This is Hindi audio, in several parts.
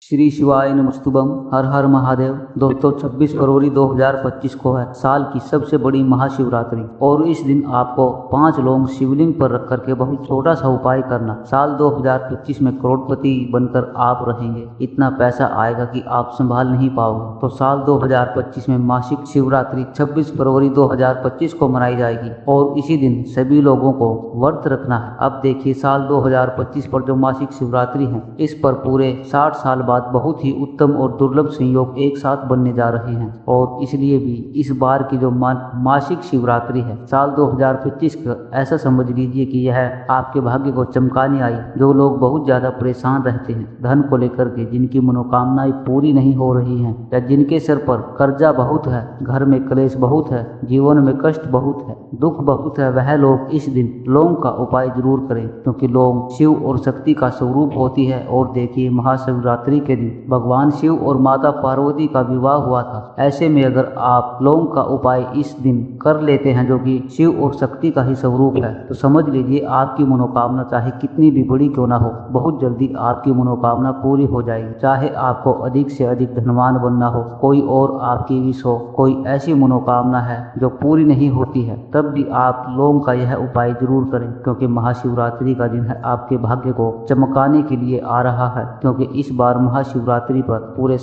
श्री शिवाय नमस्तुभम। हर हर महादेव। दोस्तों 26 फरवरी 2025 को है साल की सबसे बड़ी महाशिवरात्रि और इस दिन आपको 5 लौंग शिवलिंग पर रख करके बहुत छोटा सा उपाय करना। साल 2025 में करोड़पति बनकर आप रहेंगे। इतना पैसा आएगा कि आप संभाल नहीं पाओगे। तो साल 2025 में मासिक शिवरात्रि 26 फरवरी 2025 को मनाई जाएगी और इसी दिन सभी लोगों को व्रत रखना है। अब देखिए साल 2025 पर जो मासिक शिवरात्रि है इस पर पूरे 60 साल बाद बहुत ही उत्तम और दुर्लभ संयोग एक साथ बनने जा रहे हैं और इसलिए भी इस बार की जो मासिक शिवरात्रि है साल 2025 का ऐसा समझ लीजिए कि यह आपके भाग्य को चमकाने आई। जो लोग बहुत ज्यादा परेशान रहते हैं धन को लेकर के, जिनकी मनोकामनाएं पूरी नहीं हो रही हैं या जिनके सर पर कर्जा बहुत है, घर में क्लेश बहुत है, जीवन में कष्ट बहुत है, दुख बहुत है, वह लोग इस दिन लौंग का उपाय जरूर करें क्योंकि लौंग शिव और शक्ति का स्वरूप होती है। और देखिए महाशिवरात्रि के दिन भगवान शिव और माता पार्वती का विवाह हुआ था। ऐसे में अगर आप लौंग का उपाय इस दिन कर लेते हैं जो कि शिव और शक्ति का ही स्वरूप है तो समझ लीजिए आपकी मनोकामना चाहे कितनी भी बड़ी क्यों ना हो बहुत जल्दी आपकी मनोकामना पूरी हो जाएगी। चाहे आपको अधिक से अधिक धनवान बनना हो, कोई और आपकी विश हो, कोई ऐसी मनोकामना है जो पूरी नहीं होती है, तब भी आप लौंग का यह उपाय जरूर करें क्योंकि महाशिवरात्रि का दिन है आपके भाग्य को चमकाने के लिए आ रहा है। क्योंकि इस बार महाशिवरात्रि पर पूरे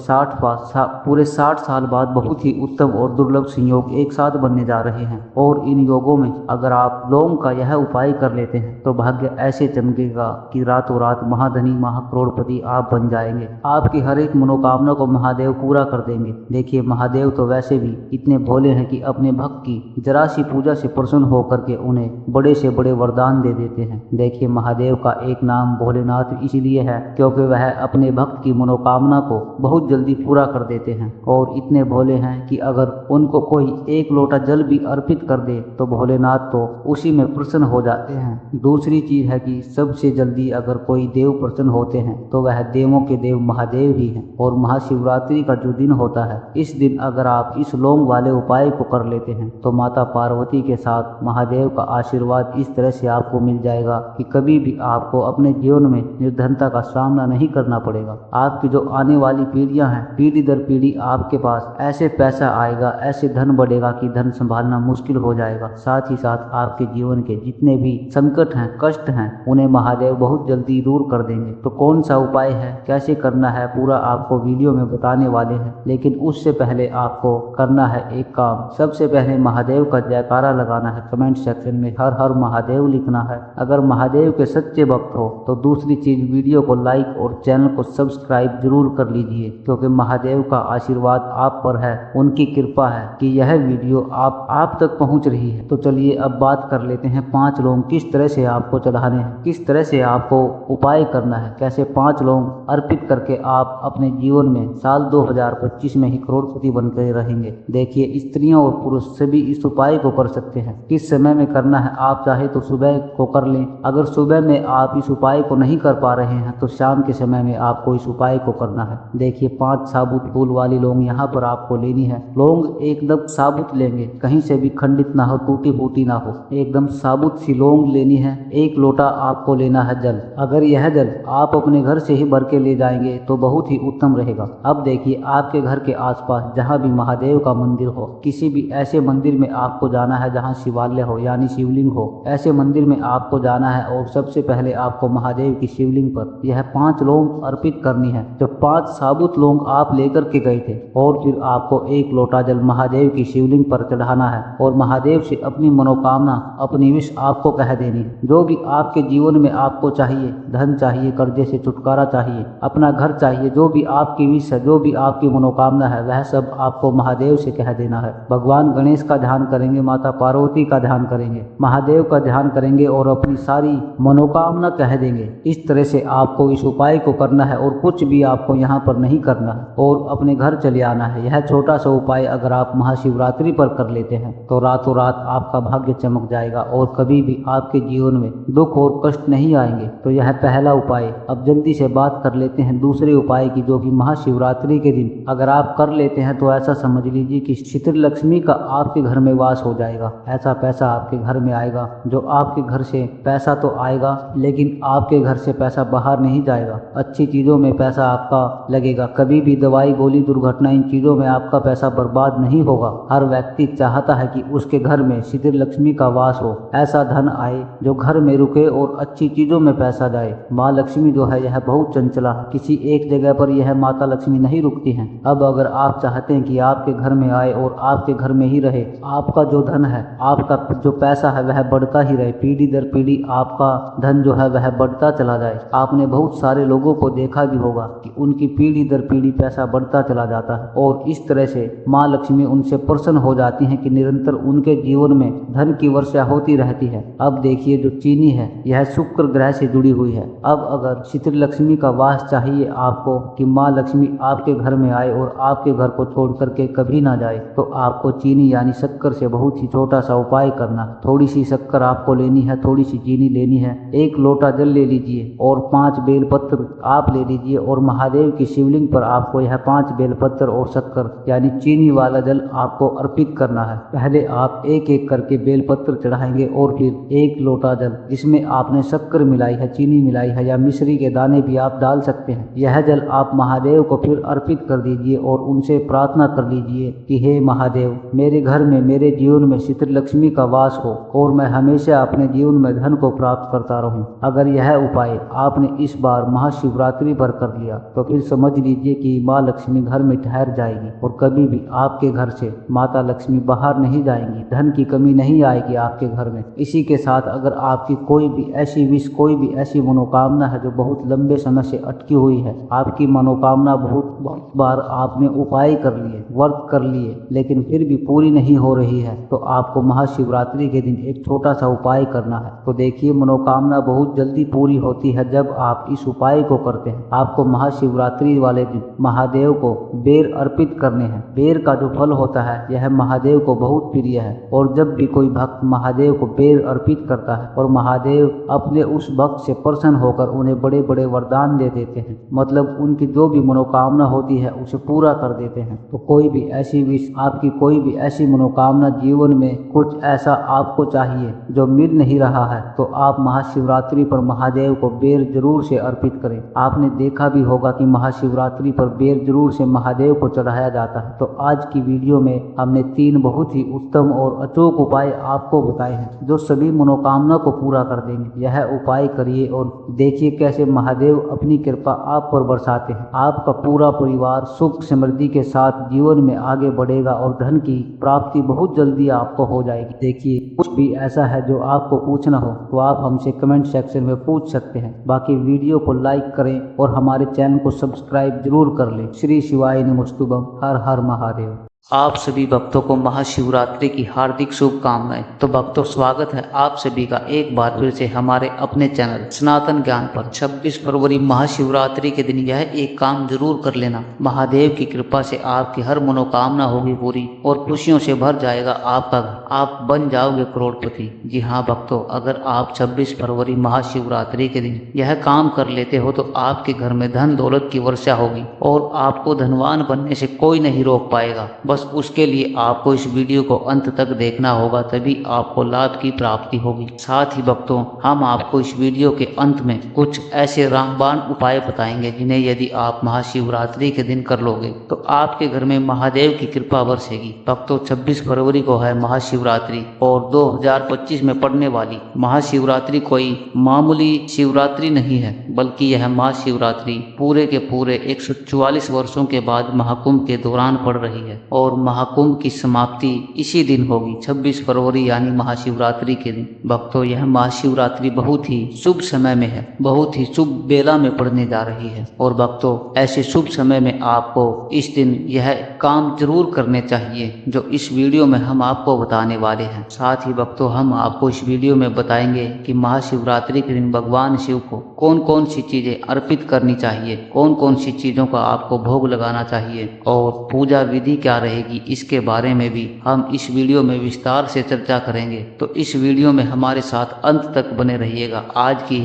60 साल बाद बहुत ही उत्तम और दुर्लभ संयोग एक साथ बनने जा रहे हैं और इन योगों में अगर आप लौंग का यह उपाय कर लेते हैं तो भाग्य ऐसे चमकेगा कि रातों रात महाधनी महाकरोड़पति आप बन जाएंगे। आपकी हर एक मनोकामना को महादेव पूरा कर देंगे। देखिए महादेव तो वैसे भी इतने भोले हैं कि अपने भक्त की जरा सी पूजा से प्रसन्न होकर के उन्हें बड़े से बड़े वरदान दे देते हैं। देखिए महादेव का एक नाम भोलेनाथ इसलिए है क्योंकि वह अपने भक्त की मनोकामना को बहुत जल्दी पूरा कर देते हैं और इतने भोले हैं कि अगर उनको कोई एक लोटा जल भी अर्पित कर दे तो भोलेनाथ तो उसी में प्रसन्न हो जाते हैं। दूसरी चीज है कि सबसे जल्दी अगर कोई देव प्रसन्न होते हैं तो वह देवों के देव महादेव ही हैं। और महाशिवरात्रि का जो दिन होता है इस दिन अगर आप इस लौंग वाले उपाय को कर लेते हैं तो माता पार्वती के साथ महादेव का आशीर्वाद इस तरह से आपको मिल जाएगा कि कभी भी आपको अपने जीवन में निर्धनता का सामना नहीं करना पड़ेगा। आपकी जो आने वाली पीढ़ियां हैं पीढ़ी दर पीढ़ी आपके पास ऐसे पैसा आएगा, ऐसे धन बढ़ेगा कि धन संभालना मुश्किल हो जाएगा। साथ ही साथ आपके जीवन के जितने भी संकट हैं, कष्ट हैं, उन्हें महादेव बहुत जल्दी दूर कर देंगे। तो कौन सा उपाय है, कैसे करना है, पूरा आपको वीडियो में बताने वाले हैं। लेकिन उससे पहले आपको करना है एक काम। सबसे पहले महादेव का जयकारा लगाना है। कमेंट सेक्शन में हर हर महादेव लिखना है। अगर महादेव के सच्चे भक्त हो तो दूसरी चीज वीडियो को लाइक और चैनल को सब्सक्राइब जरूर कर लीजिए क्योंकि महादेव का आशीर्वाद आप पर है, उनकी कृपा है कि यह वीडियो आप तक पहुंच रही है। तो चलिए अब बात कर लेते हैं 5 लौंग किस तरह से आपको चढ़ाने हैं, किस तरह से आपको उपाय करना है, कैसे 5 लौंग अर्पित करके आप अपने जीवन में साल 2025 में ही करोड़पति बनकर रहेंगे। देखिए स्त्रियों और पुरुष सभी इस उपाय को कर सकते हैं। किस समय में करना है, आप चाहे तो सुबह को कर लें। अगर सुबह में आप इस उपाय को नहीं कर पा रहे हैं तो शाम के समय में आपको इस उपाय को करना है। देखिए 5 साबुत फूल वाली लौंग यहाँ पर आपको लेनी है। लौंग एकदम साबुत लेंगे, कहीं से भी खंडित ना हो, टूटी फूटी ना हो, एकदम साबुत सी लौंग लेनी है। 1 लोटा आपको लेना है जल। अगर यह जल आप अपने घर से ही भर के ले जाएंगे तो बहुत ही उत्तम रहेगा। अब देखिए आपके घर के आसपास जहाँ भी महादेव का मंदिर हो, किसी भी ऐसे मंदिर में आपको जाना है जहाँ शिवालय हो यानी शिवलिंग हो, ऐसे मंदिर में आपको जाना है और सबसे पहले आपको महादेव की शिवलिंग पर यह 5 लौंग अर्पित करनी है। जो 5 साबुत लौंग आप लेकर के गए थे और फिर आपको 1 लोटा जल महादेव की शिवलिंग पर चढ़ाना है और महादेव से अपनी मनोकामना, अपनी विश आपको कह देनी है। जो भी आपके जीवन में आपको चाहिए, धन चाहिए, कर्जे से छुटकारा चाहिए, अपना घर चाहिए, जो भी आपकी विश है, जो भी आपकी मनोकामना है, वह सब आपको महादेव से कह देना है। भगवान गणेश का ध्यान करेंगे, माता पार्वती का ध्यान करेंगे, महादेव का ध्यान करेंगे और अपनी सारी मनोकामना कह देंगे। इस तरह से आपको इस उपाय को करना है और कुछ भी आपको यहाँ पर नहीं करना है और अपने घर चले आना है। यह छोटा सा उपाय अगर आप महाशिवरात्रि पर कर लेते हैं तो रातों रात आपका भाग्य चमक जाएगा और कभी भी आपके जीवन में दुख और कष्ट नहीं आएंगे। तो यह पहला उपाय। अब जल्दी से बात कर लेते हैं दूसरे उपाय की जो कि महाशिवरात्रि के दिन अगर आप कर लेते हैं तो ऐसा समझ लीजिए कि शीतल लक्ष्मी का आपके घर में वास हो जाएगा। ऐसा पैसा आपके घर में आएगा जो आपके घर से पैसा तो आएगा लेकिन आपके घर से पैसा बाहर नहीं जाएगा। अच्छी चीजों में पैसा पैसा आपका लगेगा। कभी भी दवाई, गोली, दुर्घटना, इन चीजों में आपका पैसा बर्बाद नहीं होगा। हर व्यक्ति चाहता है कि उसके घर में शीतल लक्ष्मी का वास हो, ऐसा धन आए जो घर में रुके और अच्छी चीजों में पैसा जाए। माँ लक्ष्मी जो है यह बहुत चंचला है, किसी एक जगह पर यह माता लक्ष्मी नहीं रुकती हैं। अब अगर आप चाहते हैं कि आपके घर में आए और आपके घर में ही रहे, आपका जो धन है, आपका जो पैसा है वह बढ़ता ही रहे, पीढ़ी दर पीढ़ी आपका धन जो है वह बढ़ता चला जाए। आपने बहुत सारे लोगों को देखा भी होगा कि उनकी पीढ़ी दर पीढ़ी पैसा बढ़ता चला जाता है और इस तरह से माँ लक्ष्मी उनसे प्रसन्न हो जाती हैं कि निरंतर उनके जीवन में धन की वर्षा होती रहती है। अब देखिए जो चीनी है यह शुक्र ग्रह से जुड़ी हुई है। अब अगर शीतल लक्ष्मी का वास चाहिए आपको कि माँ लक्ष्मी आपके घर में आए और आपके घर को छोड़ करके कभी ना जाए, तो आपको चीनी यानी शक्कर से बहुत ही छोटा सा उपाय करना। थोड़ी सी शक्कर आपको लेनी है, थोड़ी सी चीनी लेनी है, 1 लोटा जल ले लीजिए और 5 बेलपत्र आप ले लीजिए और महादेव की शिवलिंग पर आपको यह 5 बेलपत्र और शक्कर यानी चीनी वाला जल आपको अर्पित करना है। पहले आप एक एक करके बेलपत्र चढ़ाएंगे और फिर 1 लोटा जल जिसमें आपने शक्कर मिलाई है, चीनी मिलाई है या मिश्री के दाने भी आप डाल सकते हैं, यह जल आप महादेव को फिर अर्पित कर दीजिए और उनसे प्रार्थना कर लीजिए कि हे महादेव, मेरे घर में, मेरे जीवन में शीतल लक्ष्मी का वास हो और मैं हमेशा अपने जीवन में धन को प्राप्त करता रहूं। अगर यह उपाय आपने इस बार महाशिवरात्रि पर कर लिया तो फिर समझ लीजिए कि माँ लक्ष्मी घर में ठहर जाएगी और कभी भी आपके घर से माता लक्ष्मी बाहर नहीं जाएंगी, धन की कमी नहीं आएगी आपके घर में। इसी के साथ अगर आपकी कोई भी ऐसी विश, कोई भी ऐसी मनोकामना है जो बहुत लंबे समय से अटकी हुई है, आपकी मनोकामना बहुत बार आपने उपाय कर लिए, व्रत कर लिए, लेकिन फिर भी पूरी नहीं हो रही है, तो आपको महाशिवरात्रि के दिन एक छोटा सा उपाय करना है। तो देखिए मनोकामना बहुत जल्दी पूरी होती है जब आप इस उपाय को करते हैं। आपको महाशिवरात्रि वाले दिन महादेव को बेर अर्पित करने हैं। बेर का जो फल होता है यह महादेव को बहुत प्रिय है और जब भी कोई भक्त महादेव को बेर अर्पित करता है और महादेव अपने उस भक्त से प्रसन्न होकर उन्हें बड़े बड़े वरदान दे देते हैं, मतलब उनकी जो भी मनोकामना होती है उसे पूरा कर देते हैं। तो कोई भी ऐसी विश, आपकी कोई भी ऐसी मनोकामना, जीवन में कुछ ऐसा आपको चाहिए जो मिल नहीं रहा है, तो आप महाशिवरात्रि पर महादेव को बेर जरूर से अर्पित करें। आपने देखा भी होगा कि महाशिवरात्रि पर बेर जरूर से महादेव को चढ़ाया जाता है। तो आज की वीडियो में हमने 3 बहुत ही उत्तम और अचूक उपाय आपको बताए हैं जो सभी मनोकामना को पूरा कर देंगे। यह उपाय करिए और देखिए कैसे महादेव अपनी कृपा आप पर बरसाते हैं। आपका पूरा परिवार सुख समृद्धि के साथ जीवन में आगे बढ़ेगा और धन की प्राप्ति बहुत जल्दी आपको हो जाएगी। देखिए कुछ भी ऐसा है जो आपको पूछना हो तो आप हमसे कमेंट सेक्शन में पूछ सकते हैं। बाकी वीडियो को लाइक करें और हमारे चैनल को सब्सक्राइब जरूर कर लें। श्री शिवाय नमस्तुभम। हर हर महादेव। आप सभी भक्तों को महाशिवरात्रि की हार्दिक शुभकामनाएं। तो भक्तों स्वागत है आप सभी का एक बार फिर से हमारे अपने चैनल सनातन ज्ञान पर। 26 फरवरी महाशिवरात्रि के दिन यह एक काम जरूर कर लेना। महादेव की कृपा से आपकी हर मनोकामना होगी पूरी और खुशियों से भर जाएगा आपका घर। आप बन जाओगे करोड़पति। जी हाँ भक्तों, अगर आप 26 फरवरी महाशिवरात्रि के दिन यह काम कर लेते हो तो आपके घर में धन दौलत की वर्षा होगी और आपको धनवान बनने से कोई नहीं रोक पाएगा। बस उसके लिए आपको इस वीडियो को अंत तक देखना होगा, तभी आपको लाभ की प्राप्ति होगी। साथ ही भक्तों, हम आपको इस वीडियो के अंत में कुछ ऐसे रामबाण उपाय बताएंगे जिन्हें यदि आप महाशिवरात्रि के दिन कर लोगे तो आपके घर में महादेव की कृपा बरसेगी। भक्तों 26 फरवरी को है महाशिवरात्रि और 2025 में पड़ने वाली महाशिवरात्रि कोई मामूली शिवरात्रि नहीं है, बल्कि यह महाशिवरात्रि पूरे के पूरे 144 वर्षों के बाद महाकुंभ के दौरान पड़ रही है और महाकुंभ की समाप्ति इसी दिन होगी, 26 फरवरी यानी महाशिवरात्रि के दिन। भक्तों यह महाशिवरात्रि बहुत ही शुभ समय में है, बहुत ही शुभ बेला में पड़ने जा रही है और भक्तों ऐसे शुभ समय में आपको इस दिन यह काम जरूर करने चाहिए जो इस वीडियो में हम आपको बताने वाले हैं। साथ ही भक्तों हम आपको इस वीडियो में बताएंगे कि महाशिवरात्रि के दिन भगवान शिव को कौन कौन सी चीजें अर्पित करनी चाहिए, कौन कौन सी चीजों का आपको भोग लगाना चाहिए और पूजा विधि क्या रहेगी, इसके बारे में भी हम इस वीडियो में विस्तार से चर्चा करेंगे। तो इस वीडियो में हमारे साथ अंत तक बने रहिएगा। आज की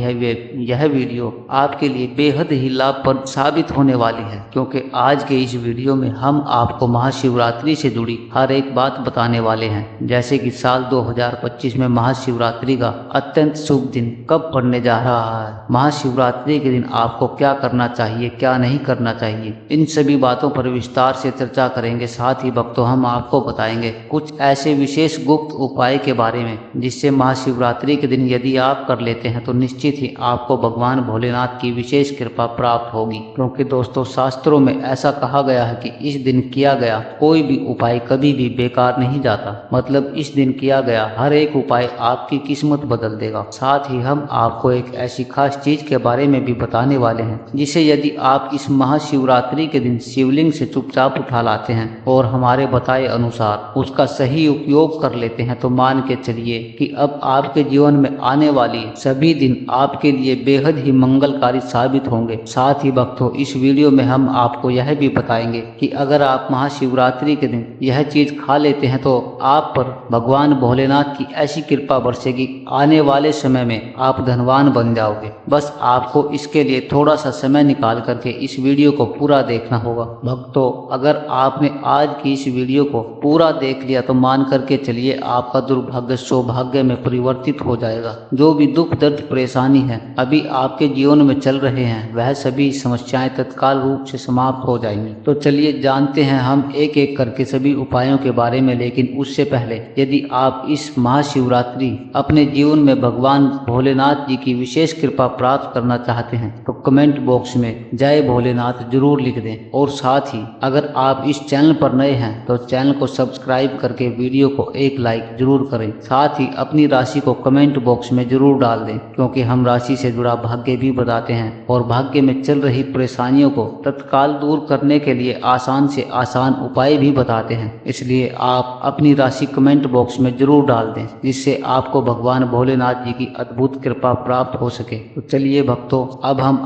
यह वीडियो आपके लिए बेहद ही लाभप्रद साबित होने वाली है, क्योंकि आज के इस वीडियो में हम आपको महाशिवरात्रि से जुड़ी हर एक बात बताने वाले हैं। जैसे कि साल 2025 में महाशिवरात्रि का अत्यंत शुभ दिन कब पड़ने जा रहा है, महाशिवरात्रि के दिन आपको क्या करना चाहिए, क्या नहीं करना चाहिए, इन सभी बातों पर विस्तार से चर्चा करेंगे। साथ ही भक्तों हम आपको बताएंगे कुछ ऐसे विशेष गुप्त उपाय के बारे में जिससे महाशिवरात्रि के दिन यदि आप कर लेते हैं तो निश्चित ही आपको भगवान भोलेनाथ की विशेष कृपा प्राप्त होगी। क्योंकि दोस्तों शास्त्रों में ऐसा कहा गया है कि इस दिन किया गया कोई भी उपाय कभी भी बेकार नहीं जाता। मतलब इस दिन किया गया हर एक उपाय आपकी किस्मत बदल देगा। साथ ही हम आपको एक ऐसी खास चीज के बारे में भी बताने वाले हैं जिसे यदि आप इस महाशिवरात्रि के दिन शिवलिंग से चुपचाप उठा लाते हैं और हमारे बताए अनुसार उसका सही उपयोग कर लेते हैं तो मान के चलिए कि अब आपके जीवन में आने वाली सभी दिन आपके लिए बेहद ही मंगलकारी साबित होंगे। साथ ही भक्तों इस वीडियो में हम आपको यह भी बताएंगे कि अगर आप महाशिवरात्रि के दिन यह चीज खा लेते हैं तो आप पर भगवान भोलेनाथ की ऐसी कृपा बरसेगी, आने वाले समय में आप धनवान बन जाओगे। बस आपको इसके लिए थोड़ा सा समय निकाल करके इस वीडियो को पूरा देखना होगा। भक्तों अगर आपने आज की इस वीडियो को पूरा देख लिया तो मान करके चलिए आपका दुर्भाग्य सौभाग्य में परिवर्तित हो जाएगा। जो भी दुख दर्द परेशानी है अभी आपके जीवन में चल रहे हैं वह सभी समस्याएं तत्काल रूप से समाप्त हो जाएंगी। तो चलिए जानते हैं हम एक एक करके सभी उपायों के बारे में। लेकिन उससे पहले यदि आप इस महाशिवरात्रि अपने जीवन में भगवान भोलेनाथ जी की विशेष कृपा प्राप्त करना चाहते हैं तो कमेंट बॉक्स में जय भोलेनाथ जरूर लिख दें। और साथ ही अगर आप इस चैनल पर नए हैं तो चैनल को सब्सक्राइब करके वीडियो को एक लाइक जरूर करें। साथ ही अपनी राशि को कमेंट बॉक्स में जरूर डाल दें, क्योंकि हम राशि से जुड़ा भाग्य भी बताते हैं और भाग्य में चल रही परेशानियों को तत्काल दूर करने के लिए आसान से आसान उपाय भी बताते हैं। इसलिए आप अपनी राशि कमेंट बॉक्स में जरूर डाल दें जिससे आपको भगवान भोलेनाथ जी की अद्भुत कृपा प्राप्त हो सके। तो चलिए भक्तों अब हम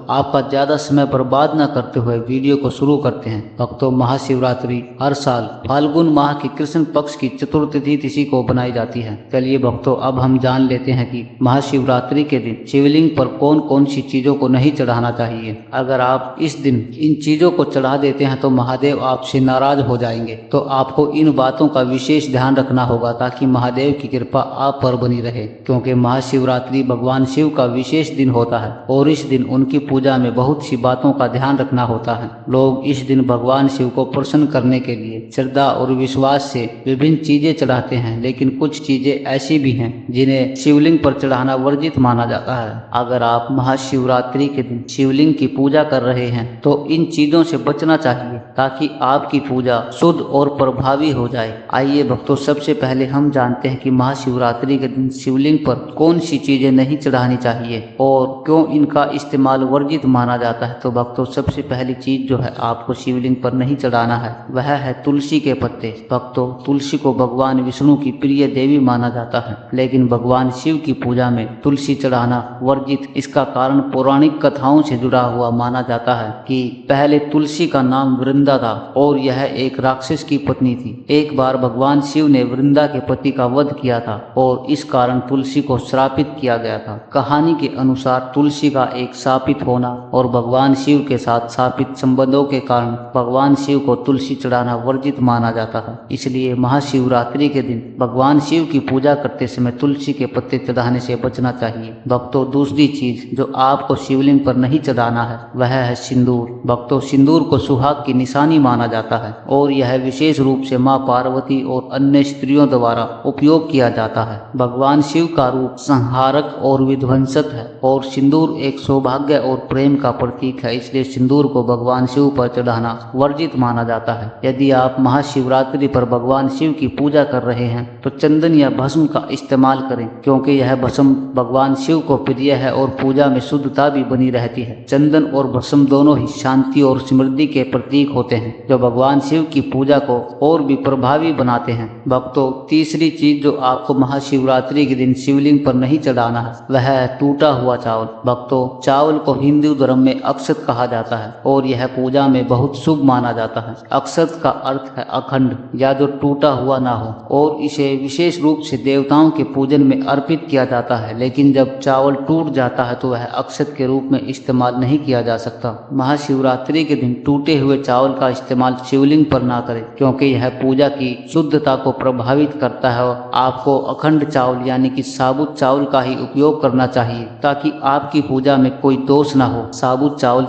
आपका ज्यादा समय बर्बाद न करते हुए वीडियो को शुरू करते हैं। भक्तों महाशिवरात्रि हर साल फाल्गुन माह की कृष्ण पक्ष की चतुर्थी तिथि को बनाई जाती है। चलिए भक्तों अब हम जान लेते हैं कि महाशिवरात्रि के दिन शिवलिंग पर कौन कौन सी चीजों को नहीं चढ़ाना चाहिए। अगर आप इस दिन इन चीजों को चढ़ा देते हैं तो महादेव आपसे नाराज हो जाएंगे। तो आपको इन बातों का विशेष ध्यान रखना होगा ताकि महादेव की कृपा आप पर बनी रहे। क्योंकि महाशिवरात्रि भगवान शिव का विशेष दिन होता है और इस दिन उनकी पूजा में बहुत सी बातों का ध्यान रखना होता है। लोग इस दिन भगवान शिव को प्रसन्न करने के लिए श्रद्धा और विश्वास से विभिन्न चीजें चढ़ाते हैं, लेकिन कुछ चीजें ऐसी भी हैं जिन्हें शिवलिंग पर चढ़ाना वर्जित माना जाता है। अगर आप महाशिवरात्रि के दिन शिवलिंग की पूजा कर रहे हैं तो इन चीजों से बचना चाहिए ताकि आपकी पूजा शुद्ध और प्रभावी हो जाए। आइए भक्तों सबसे पहले हम जानते हैं कि महाशिवरात्रि के दिन शिवलिंग पर कौन सी चीजें नहीं चढ़ानी चाहिए और क्यों इनका इस्तेमाल वर्जित माना जाता है। तो भक्तों सबसे पहली चीज जो है आपको शिवलिंग पर नहीं चढ़ाना है वह है तुलसी के पत्ते। भक्तों तुलसी को भगवान विष्णु की प्रिय देवी माना जाता है, लेकिन भगवान शिव की पूजा में तुलसी चढ़ाना वर्जित। इसका कारण पौराणिक कथाओं से जुड़ा हुआ माना जाता है कि पहले तुलसी का नाम वृंदा था और यह एक राक्षस की पत्नी थी। एक बार भगवान शिव ने वृंदा के पति का वध किया था और इस कारण तुलसी को श्रापित किया गया था। कहानी के अनुसार तुलसी का एक शापित होना और भगवान शिव के साथ शापित संबंधों के कारण भगवान शिव को तुलसी चढ़ाना वर्जित माना जाता है। इसलिए महाशिवरात्रि के दिन भगवान शिव की पूजा करते समय तुलसी के पत्ते चढ़ाने से बचना चाहिए। भक्तों दूसरी चीज जो आपको शिवलिंग पर नहीं चढ़ाना है वह है सिंदूर। भक्तों सिंदूर को सुहाग की निशानी माना जाता है और यह विशेष रूप से माँ पार्वती और अन्य स्त्रियों द्वारा उपयोग किया जाता है। भगवान शिव का रूप संहारक और विध्वंसक है और सिंदूर एक सौभाग्य और प्रेम का प्रतीक है। इसलिए सिंदूर को भगवान शिव पर चढ़ाना वर्जित माना जाता है। यदि आप महाशिवरात्रि पर भगवान शिव की पूजा कर रहे हैं तो चंदन या भस्म का इस्तेमाल करें, क्योंकि यह भस्म भगवान शिव को प्रिय है और पूजा में शुद्धता भी बनी रहती है। चंदन और भस्म दोनों ही शांति और समृद्धि के प्रतीक होते हैं जो भगवान शिव की पूजा को और भी प्रभावी बनाते हैं। भक्तों तीसरी चीज जो आपको महाशिवरात्रि के दिन शिवलिंग पर नहीं चढ़ाना है वह है टूटा हुआ चावल। भक्तों चावल को हिंदू धर्म में अक्षत कहा जाता है और यह पूजा में बहुत शुभ माना जाता है। अक्षत अक्षत का अर्थ है अखंड या जो टूटा हुआ ना हो, और इसे विशेष रूप से देवताओं के पूजन में अर्पित किया जाता है। लेकिन जब चावल टूट जाता है तो वह अक्षत के रूप में इस्तेमाल नहीं किया जा सकता। महाशिवरात्रि के दिन टूटे हुए चावल का इस्तेमाल शिवलिंग पर ना करें, क्योंकि यह पूजा की शुद्धता को प्रभावित करता है। आपको अखंड चावल यानी कि साबुत चावल का ही उपयोग करना चाहिए ताकि आपकी पूजा में कोई दोष ना हो। साबुत चावल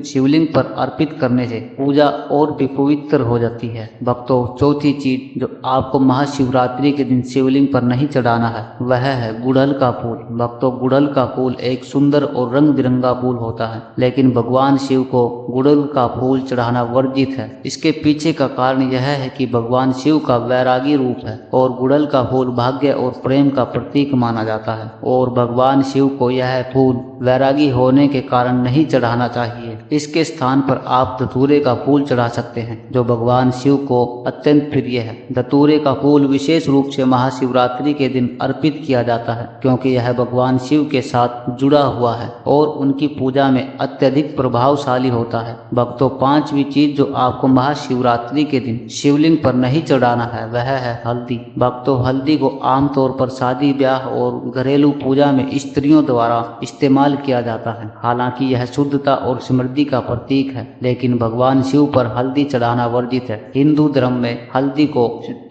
शिवलिंग पर अर्पित करने से पूजा और भी पवित्र हो जाती है। भक्तों, चौथी चीज जो आपको महाशिवरात्रि के दिन शिवलिंग पर नहीं चढ़ाना है वह है गुड़हल का फूल। भक्तों, गुड़हल का फूल एक सुंदर और रंग बिरंगा फूल होता है, लेकिन भगवान शिव को गुड़हल का फूल चढ़ाना वर्जित है। इसके पीछे का कारण यह है कि भगवान शिव का वैरागी रूप है और गुड़हल का फूल भाग्य और प्रेम का प्रतीक माना जाता है, और भगवान शिव को यह फूल वैरागी होने के कारण नहीं चढ़ाना चाहिए। इसके स्थान पर आप धतूरे का फूल चढ़ा सकते हैं जो भगवान शिव को अत्यंत प्रिय है। धतूरे का फूल विशेष रूप से महाशिवरात्रि के दिन अर्पित किया जाता है, क्योंकि यह भगवान शिव के साथ जुड़ा हुआ है और उनकी पूजा में अत्यधिक प्रभावशाली होता है। भक्तों, पांचवी चीज जो आपको महाशिवरात्रि के दिन शिवलिंग पर नहीं चढ़ाना है वह है हल्दी। भक्तों, हल्दी को आमतौर पर शादी ब्याह और घरेलू पूजा में स्त्रियों द्वारा इस्तेमाल किया जाता है। हालांकि यह शुद्धता और समृद्धि का प्रतीक है, लेकिन भगवान शिव पर हल्दी चढ़ाना वर्जित है। हिंदू धर्म में हल्दी को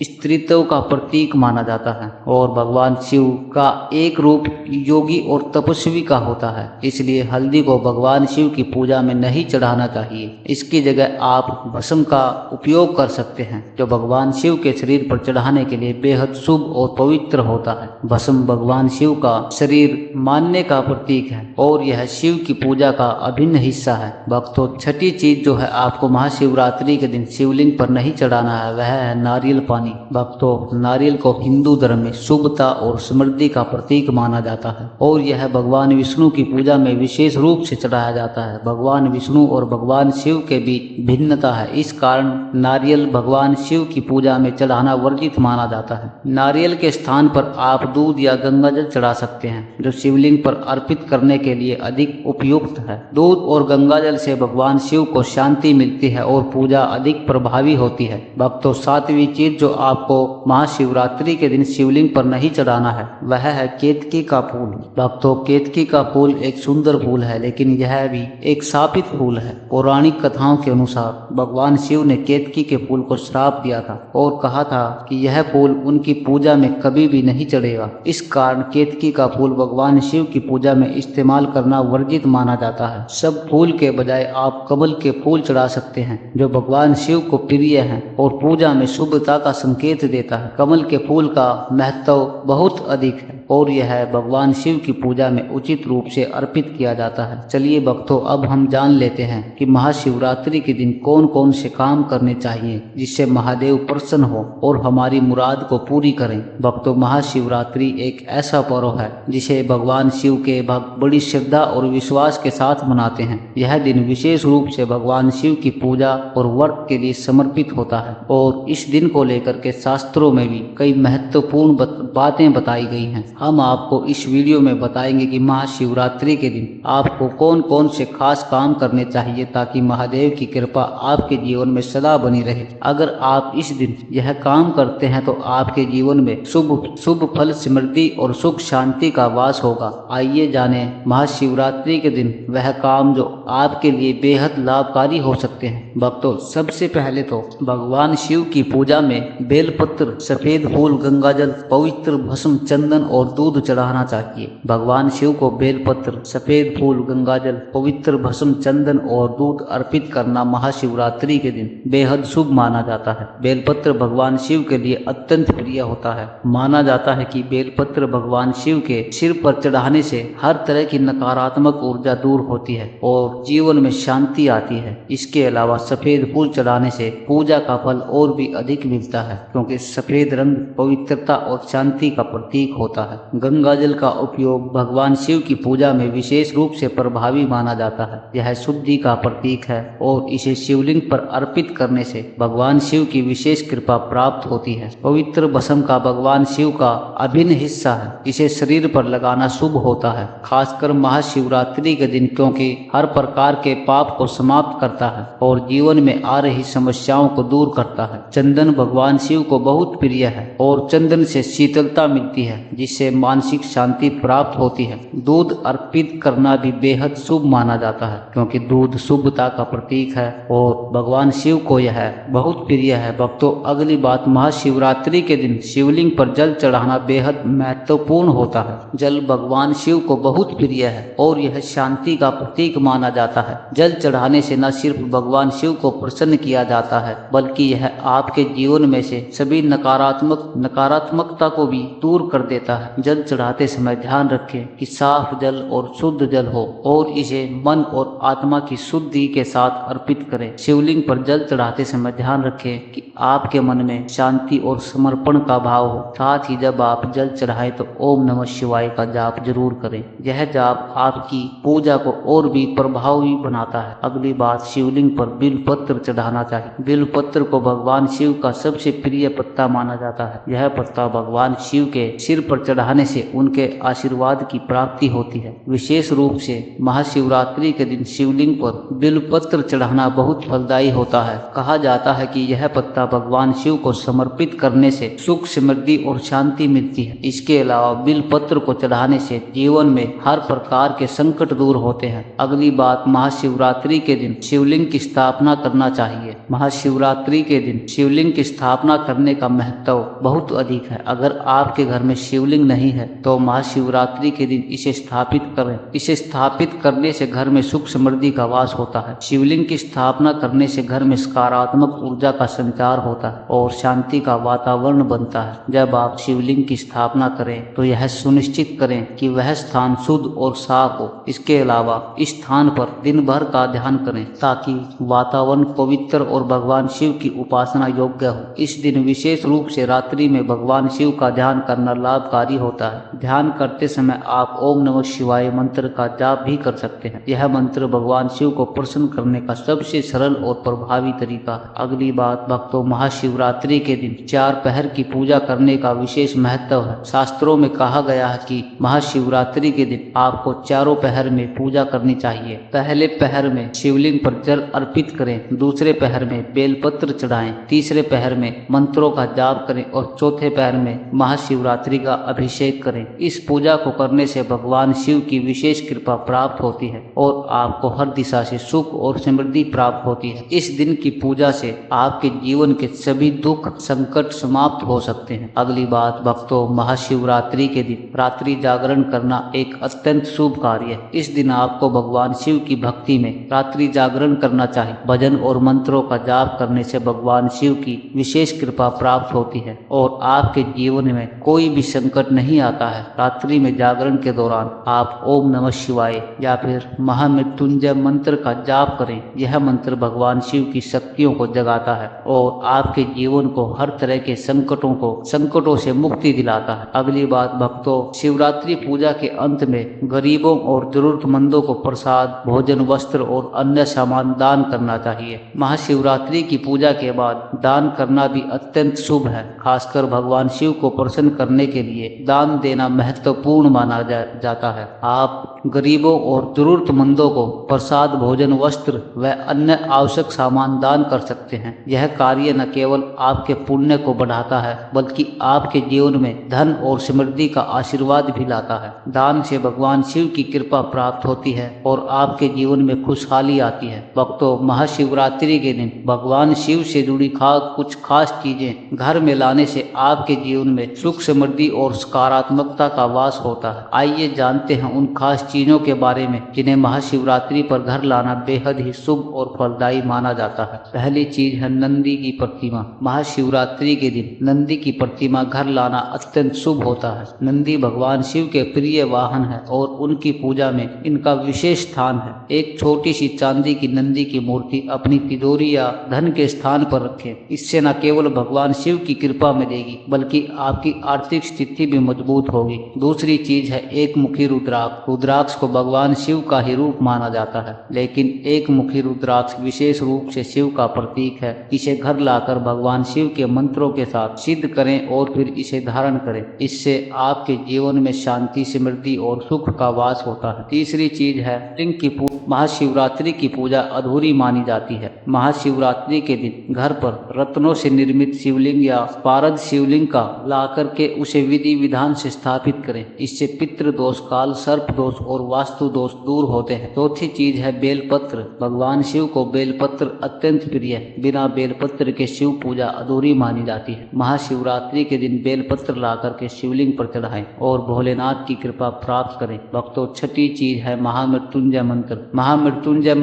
स्त्रीत्व का प्रतीक माना जाता है और भगवान शिव का एक रूप योगी और तपस्वी का होता है, इसलिए हल्दी को भगवान शिव की पूजा में नहीं चढ़ाना चाहिए। इसकी जगह आप भस्म का उपयोग कर सकते हैं जो भगवान शिव के शरीर पर चढ़ाने के लिए बेहद शुभ और पवित्र होता है। भस्म भगवान शिव का शरीर मानने का प्रतीक है और यह शिव की पूजा का अभिन्न हिस्सा है। भक्तों, छठी चीज जो है आपको महाशिवरात्रि के दिन शिवलिंग पर नहीं चढ़ाना है वह है नारियल पानी। भक्तों, नारियल को हिंदू धर्म में शुभता और समृद्धि का प्रतीक माना जाता है और यह भगवान विष्णु की पूजा में विशेष रूप से चढ़ाया जाता है। भगवान विष्णु और भगवान शिव के बीच भिन्नता है, इस कारण नारियल भगवान शिव की पूजा में चढ़ाना वर्जित माना जाता है। नारियल के स्थान पर आप दूध या गंगाजल चढ़ा सकते हैं जो शिवलिंग पर अर्पित करने के लिए अधिक उपयुक्त है। दूध और गंगाजल से भगवान शिव को शांति मिलती है और पूजा अधिक प्रभावी होती है। भक्तों, सातवीं चीज जो आपको महाशिवरात्रि के दिन शिवलिंग पर नहीं चढ़ाना है वह है केतकी का फूल। भक्तों, केतकी का फूल एक सुंदर फूल है, लेकिन यह भी एक शापित फूल है। पौराणिक कथाओं के अनुसार भगवान शिव ने केतकी के फूल को श्राप दिया था और कहा था कि यह फूल उनकी पूजा में कभी भी नहीं चढ़ेगा। इस कारण केतकी का फूल भगवान शिव की पूजा में इस्तेमाल करना वर्जित माना जाता है। सब फूल के बजाय आप कमल के फूल चढ़ा सकते हैं जो भगवान शिव को प्रिय है और पूजा में शुभता का संकेत देता है। कमल के फूल का महत्व बहुत अधिक है और यह भगवान शिव की पूजा में उचित रूप से अर्पित किया जाता है। चलिए भक्तों, अब हम जान लेते हैं कि महाशिवरात्रि के दिन कौन कौन से काम करने चाहिए जिससे महादेव प्रसन्न हो और हमारी मुराद को पूरी करें। भक्तों, महाशिवरात्रि एक ऐसा पर्व है जिसे भगवान शिव के भक्त बड़ी श्रद्धा और विश्वास के साथ मनाते हैं। यह दिन विशेष रूप से भगवान शिव की पूजा और व्रत के लिए समर्पित होता है और इस दिन को लेकर के शास्त्रों में भी कई महत्वपूर्ण बातें बताई गई हैं। हम आपको इस वीडियो में बताएंगे कि महाशिवरात्रि के दिन आपको कौन कौन से खास काम करने चाहिए ताकि महादेव की कृपा आपके जीवन में सदा बनी रहे। अगर आप इस दिन यह काम करते हैं तो आपके जीवन में शुभ फल, समृद्धि और सुख शांति का वास होगा। आइए जाने महाशिवरात्रि के दिन वह काम जो आपके लिए बेहद लाभकारी हो सकते हैं। भक्तों, सबसे पहले तो भगवान शिव की पूजा में बेलपत्र, सफेद फूल, गंगाजल, पवित्र भस्म, चंदन और दूध चढ़ाना चाहिए। भगवान शिव को बेलपत्र, सफेद फूल, गंगाजल, पवित्र भस्म, चंदन और दूध अर्पित करना महाशिवरात्रि के दिन बेहद शुभ माना जाता है। बेलपत्र भगवान शिव के लिए अत्यंत प्रिय होता है। माना जाता है कि बेलपत्र भगवान शिव के सिर पर चढ़ाने से हर तरह की नकारात्मक ऊर्जा दूर होती है और जीवन में शांति आती है। इसके अलावा सफेद फूल चढ़ाने से पूजा का फल और भी अधिक मिलता है, क्योंकि सफेद रंग पवित्रता और शांति का प्रतीक होता है। है। गंगा जल का उपयोग भगवान शिव की पूजा में विशेष रूप से प्रभावी माना जाता है। यह शुद्धि का प्रतीक है और इसे शिवलिंग पर अर्पित करने से भगवान शिव की विशेष कृपा प्राप्त होती है। पवित्र भस्म का भगवान शिव का अभिन्न हिस्सा है। इसे शरीर पर लगाना शुभ होता है, खासकर महाशिवरात्रि के दिन, क्योंकि हर प्रकार के पाप को समाप्त करता है और जीवन में आ रही समस्याओं को दूर करता है। चंदन भगवान शिव को बहुत प्रिय है और चंदन से शीतलता मिलती है, जिससे मानसिक शांति प्राप्त होती है। दूध अर्पित करना भी बेहद शुभ माना जाता है, क्योंकि दूध शुभता का प्रतीक है और भगवान शिव को यह बहुत प्रिय है। भक्तों, अगली बात, महाशिवरात्रि के दिन शिवलिंग पर जल चढ़ाना बेहद महत्वपूर्ण होता है। जल भगवान शिव को बहुत प्रिय है और यह शांति का प्रतीक माना जाता है। जल चढ़ाने से न सिर्फ भगवान शिव को प्रसन्न किया जाता है, बल्कि यह आपके जीवन में से सभी नकारात्मकता को भी दूर कर देता है। जल चढ़ाते समय ध्यान रखें कि साफ जल और शुद्ध जल हो और इसे मन और आत्मा की शुद्धि के साथ अर्पित करें। शिवलिंग पर जल चढ़ाते समय ध्यान रखें कि आपके मन में शांति और समर्पण का भाव हो। साथ ही जब आप जल चढ़ाएं तो ओम नमः शिवाय का जाप जरूर करें। यह जाप आपकी पूजा को और भी प्रभावी बनाता है। अगली बात, शिवलिंग पर बिलपत्र चढ़ाना चाहिए। बिलपत्र को भगवान शिव का सबसे प्रिय पत्ता माना जाता है। यह पत्ता भगवान शिव के सिर पर चढ़ाने से उनके आशीर्वाद की प्राप्ति होती है। विशेष रूप से महाशिवरात्रि के दिन शिवलिंग पर बिलपत्र चढ़ाना बहुत फलदायी होता है। कहा जाता है कि यह पत्ता भगवान शिव को समर्पित करने से सुख, समृद्धि और शांति मिलती है। इसके अलावा बिलपत्र को चढ़ाने से जीवन में हर प्रकार के संकट दूर होते हैं। अगली बात, महाशिवरात्रि के दिन शिवलिंग की स्थापना करना चाहिए। महाशिवरात्रि के दिन शिवलिंग की स्थापना करने का महत्व बहुत अधिक है। अगर आपके घर में शिवलिंग नहीं है तो महाशिवरात्रि के दिन इसे स्थापित करें। इसे स्थापित करने से घर में सुख, समृद्धि का वास होता है। शिवलिंग की स्थापना करने से घर में सकारात्मक ऊर्जा का संचार होता है और शांति का वातावरण बनता है। जब आप शिवलिंग की स्थापना करें तो यह सुनिश्चित करें कि वह स्थान शुद्ध और साफ हो। इसके अलावा इस स्थान पर दिन भर का ध्यान करें ताकि वातावरण पवित्र और भगवान शिव की उपासना योग्य हो। इस दिन विशेष रूप से रात्रि में भगवान शिव का ध्यान करना लाभकारी होता है। ध्यान करते समय आप ओम नमः शिवाय मंत्र का जाप भी कर सकते हैं। यह मंत्र भगवान शिव को प्रसन्न करने का सबसे सरल और प्रभावी तरीका है। अगली बात, भक्तों, महाशिवरात्रि के दिन 4 पहर की पूजा करने का विशेष महत्व है। शास्त्रों में कहा गया है कि महाशिवरात्रि के दिन आपको चारों पहर में पूजा करनी चाहिए। पहले पहर में शिवलिंग पर जल अर्पित करें, दूसरे पहर में बेलपत्र चढ़ाएं, तीसरे पहर में मंत्रों का जाप करें और चौथे पहर में महाशिवरात्रि का अभिषेक करें। इस पूजा को करने से भगवान शिव की विशेष कृपा प्राप्त होती है और आपको हर दिशा से सुख और समृद्धि प्राप्त होती है। इस दिन की पूजा से आपके जीवन के सभी दुख, संकट समाप्त हो सकते हैं। अगली बात, भक्तों, महाशिवरात्रि के दिन रात्रि जागरण करना एक अत्यंत शुभ कार्य है। इस दिन आपको भगवान शिव की भक्ति में रात्रि जागरण करना चाहिए। भजन और मंत्रों का जाप करने से भगवान शिव की विशेष कृपा प्राप्त होती है और आपके जीवन में कोई भी संकट नहीं आता है। रात्रि में जागरण के दौरान आप ओम नमः शिवाय या फिर महामृत्युंजय मंत्र का जाप करें। यह मंत्र भगवान शिव की शक्तियों को जगाता है और आपके जीवन को हर तरह के संकटों से मुक्ति दिलाता है। अगली बात, भक्तों, शिवरात्रि पूजा के अंत में गरीबों और जरूरतमंदों को प्रसाद, भोजन, वस्त्र और अन्य सामान दान करना चाहिए। महाशिवरात्रि की पूजा के बाद दान करना भी अत्यंत शुभ है। खासकर भगवान शिव को प्रसन्न करने के लिए दान देना महत्वपूर्ण माना जाता है। आप गरीबों और जरूरतमंदों को प्रसाद, भोजन, वस्त्र व अन्य आवश्यक सामान दान कर सकते हैं। यह कार्य न केवल आपके पुण्य को बढ़ाता है बल्कि आपके जीवन में धन और समृद्धि का आशीर्वाद भी लाता है। दान से भगवान शिव की कृपा प्राप्त होती है और आपके जीवन में खुशहाली आती है। भक्तों, महाशिवरात्रि के दिन भगवान शिव से जुड़ी कुछ खास चीजें घर में लाने से आपके जीवन में सुख, समृद्धि और सकारात्मकता का वास होता है। आइए जानते हैं उन खास चीजों के बारे में जिन्हें महाशिवरात्रि पर घर लाना बेहद ही शुभ और फलदायी माना जाता है। पहली चीज है नंदी की प्रतिमा। महाशिवरात्रि के दिन नंदी की प्रतिमा घर लाना अत्यंत शुभ होता है। नंदी भगवान शिव के प्रिय वाहन है और उनकी पूजा में इनका विशेष स्थान है। एक छोटी सी चांदी की नंदी की मूर्ति अपनी तिजोरी या धन के स्थान पर रखें। इससे न केवल भगवान शिव की कृपा मिलेगी बल्कि आपकी आर्थिक स्थिति भी मजबूत होगी। दूसरी चीज है एक मुखी रुद्राक्ष। रुद्राक्ष को भगवान शिव का ही रूप माना जाता है, लेकिन एक मुखी रुद्राक्ष विशेष रूप से शिव का प्रतीक है। इसे घर लाकर भगवान शिव के मंत्रों के साथ सिद्ध करें और फिर इसे धारण करें। इससे आपके जीवन में शांति, समृद्धि और सुख का वास होता है। तीसरी चीज है लिंग की पूजा। महाशिवरात्रि की पूजा अधूरी मानी जाती है। महाशिवरात्रि के दिन घर पर रत्नों से निर्मित शिवलिंग या पारद शिवलिंग का ला करके उसे विधि विधान से स्थापित करें। इससे पितृ दोष, काल सर्प दोष और वास्तु दोष दूर होते हैं। चौथी चीज है बेलपत्र। भगवान शिव को बेलपत्र अत्यंत प्रिय है। बिना बेलपत्र के शिव पूजा अधूरी मानी जाती है। महाशिवरात्रि के दिन बेलपत्र ला करके शिवलिंग पर चढ़ाएं और भोलेनाथ की कृपा प्राप्त करें। भक्तों, छठी चीज है महामृत्युंजय मंत्र। महामृत्युंजय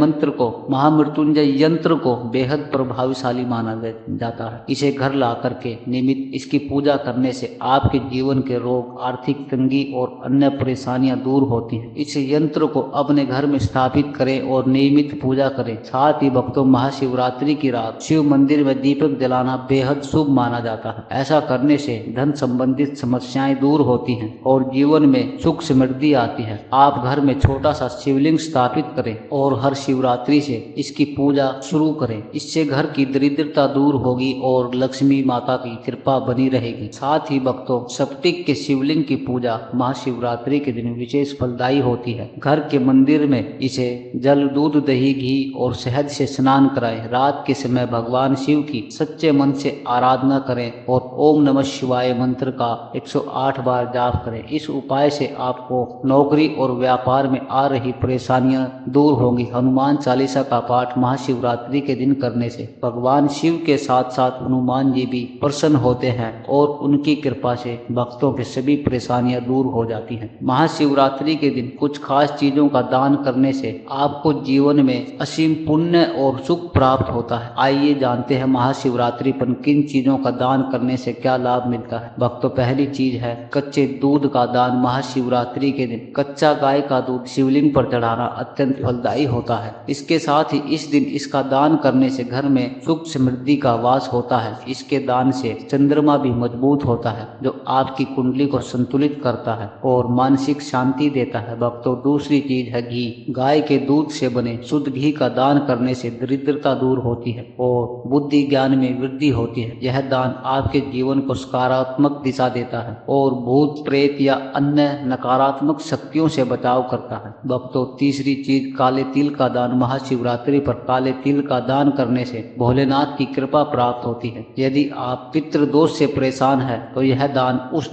यंत्र को बेहद प्रभावशाली माना जाता है। इसे घर ला करके नियमित इसकी पूजा करने से आपके जीवन के रोग, आर्थिक तंगी और अन्य परेशानियां दूर होती हैं। इस यंत्र को अपने घर में स्थापित करें और नियमित पूजा करें। साथ ही भक्तों, महाशिवरात्रि की रात शिव मंदिर में दीपक जलाना बेहद शुभ माना जाता है। ऐसा करने से धन संबंधित समस्याएं दूर होती हैं और जीवन में सुख समृद्धि आती है। आप घर में छोटा सा शिवलिंग स्थापित करें और हर शिवरात्रि से इसकी पूजा शुरू करें। इससे घर की दरिद्रता दूर होगी और लक्ष्मी माता की कृपा बनी रहेगी। साथ ही भक्तों, स्फटिक के शिवलिंग की पूजा महाशिवरात्रि के दिन विशेष फलदायी होती है। घर के मंदिर में इसे जल, दूध, दही, घी और शहद से स्नान कराएं। रात के समय भगवान शिव की सच्चे मन से आराधना करें और ओम नमः शिवाय मंत्र का 108 बार जाप करें। इस उपाय से आपको नौकरी और व्यापार में आ रही परेशानियां दूर होंगी। हनुमान चालीसा का पाठ महाशिवरात्रि के दिन करने से भगवान शिव के साथ साथ हनुमान जी भी प्रसन्न होते हैं और उनकी कृपा से भक्तों की सभी परेशानियां दूर हो जाती हैं। महाशिवरात्रि के दिन कुछ खास चीजों का दान करने से आपको जीवन में असीम पुण्य और सुख प्राप्त होता है। आइए जानते हैं महाशिवरात्रि पर किन चीजों का दान करने से क्या लाभ मिलता है। भक्तों, पहली चीज है कच्चे दूध का दान। महाशिवरात्रि के दिन कच्चा गाय का दूध शिवलिंग पर चढ़ाना अत्यंत फलदायी होता है। इसके साथ ही इस दिन इसका दान करने से घर में सुख समृद्धि का वास होता है। इसके दान से चंद्रमा भी मजबूत होता है, जो आपकी कुंडली को संतुलित करता है और मानसिक शांति देता है। भक्तों, दूसरी चीज है घी। गाय के दूध से बने शुद्ध घी का दान करने से दरिद्रता दूर होती है और बुद्धि ज्ञान में वृद्धि होती है। यह दान आपके जीवन को सकारात्मक दिशा देता है और भूत प्रेत या अन्य नकारात्मक शक्तियों से बचाव करता है। भक्तों, तीसरी चीज काले तिल का दान। महाशिवरात्रि पर काले तिल का दान करने से भोलेनाथ की कृपा प्राप्त होती है। यदि आप पितृ दोष से परेशान है तो यह दान उस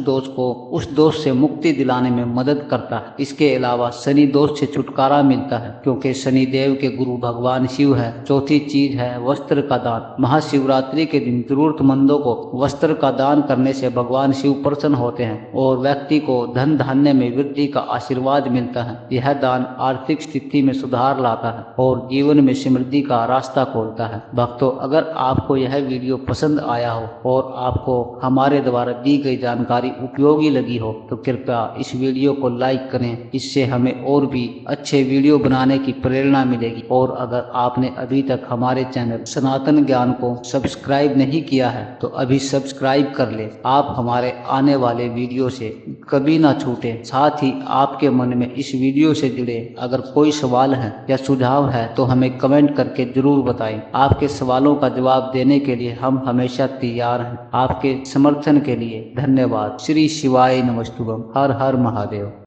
दोष से मुक्ति दिलाने में मदद करता है। इसके अलावा शनि दोष से छुटकारा मिलता है, क्योंकि शनि देव के गुरु भगवान शिव है। चौथी चीज है वस्त्र का दान। महाशिवरात्रि के दिन जरूरतमंदों को वस्त्र का दान करने से भगवान शिव प्रसन्न होते हैं और व्यक्ति को धन धान्य में वृद्धि का आशीर्वाद मिलता है। यह दान आर्थिक स्थिति में सुधार लाता है और जीवन में समृद्धि का रास्ता खोलता है। भक्तों, अगर आपको यह वीडियो पसंद आया हो और आपको हमारे द्वारा दी गई जानकारी उपयोगी लगी हो तो कृपया इस वीडियो को लाइक करें। इससे हमें और भी अच्छे वीडियो बनाने की प्रेरणा मिलेगी। और अगर आपने अभी तक हमारे चैनल सनातन ज्ञान को सब्सक्राइब नहीं किया है तो अभी सब्सक्राइब कर ले। आप हमारे आने वाले वीडियो से कभी ना छूटे। साथ ही आपके मन में इस वीडियो से जुड़े अगर कोई सवाल है या सुझाव है तो हमें कमेंट करके जरूर बताएं। आपके सवालों का जवाब देने के लिए हम हमेशा तैयार हैं। आपके समर्थन के लिए धन्यवाद। श्री शिवाय नमस्तुभम। हर हर महादेव।